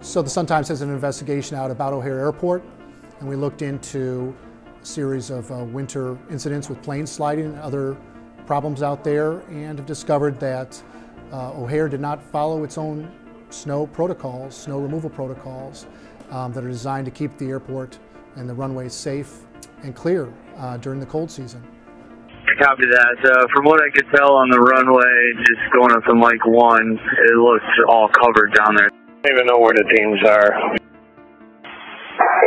So the Sun-Times has an investigation out about O Hare Airport, and we looked into a series of winter incidents with planes sliding and other problems out there, and have discovered that O Hare did not follow its own snow protocols, snow removal protocols that are designed to keep the airport and the runways safe and clear during the cold season. Copy that. From what I could tell on the runway, just going up from Mike 1, it looks all covered down there. I don't even know where the teams are.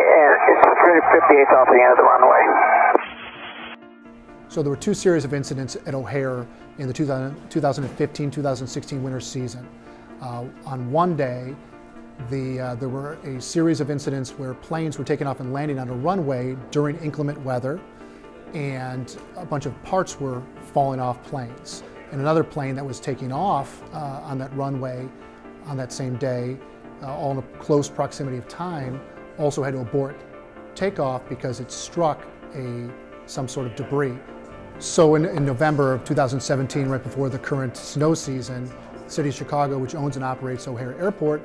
Yeah, it's 58 off the end of the runway. So there were two series of incidents at O Hare in the 2015-2016 winter season. On one day, there were a series of incidents where planes were taking off and landing on a runway during inclement weather, and a bunch of parts were falling off planes. And another plane that was taking off on that runway on that same day, all in a close proximity of time, also had to abort takeoff because it struck some sort of debris. So in November of 2017, right before the current snow season, the City of Chicago, which owns and operates O Hare Airport,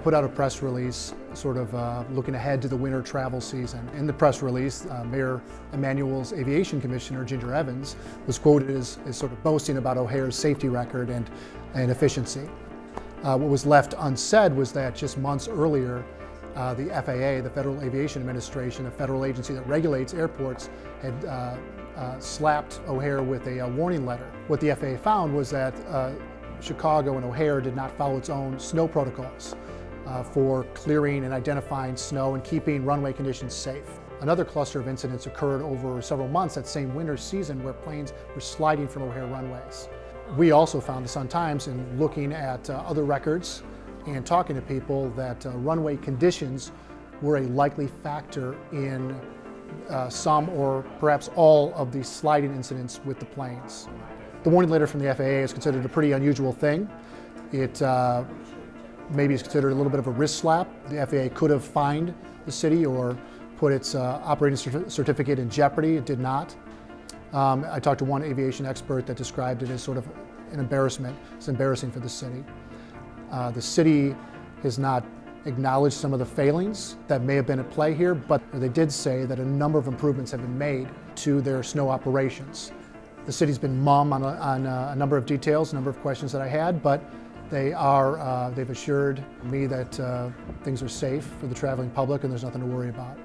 put out a press release sort of looking ahead to the winter travel season. In the press release, Mayor Emanuel's Aviation Commissioner, Ginger Evans, was quoted as sort of boasting about O Hare's safety record and efficiency. What was left unsaid was that just months earlier, the FAA, the Federal Aviation Administration, a federal agency that regulates airports, had slapped O Hare with a warning letter. What the FAA found was that Chicago and O Hare did not follow its own snow protocols for clearing and identifying snow and keeping runway conditions safe. Another cluster of incidents occurred over several months that same winter season where planes were sliding from O Hare runways. We also found, the Sun-Times, in looking at other records and talking to people, that runway conditions were a likely factor in some or perhaps all of the sliding incidents with the planes. The warning letter from the FAA is considered a pretty unusual thing. It maybe is considered a little bit of a wrist slap. The FAA could have fined the city or put its operating certificate in jeopardy. It did not. I talked to one aviation expert that described it as sort of an embarrassment. It's embarrassing for the city. The city has not acknowledged some of the failings that may have been at play here, but they did say that a number of improvements have been made to their snow operations. The city's been mum on a number of details, a number of questions that I had, but they've assured me that things are safe for the traveling public and there's nothing to worry about.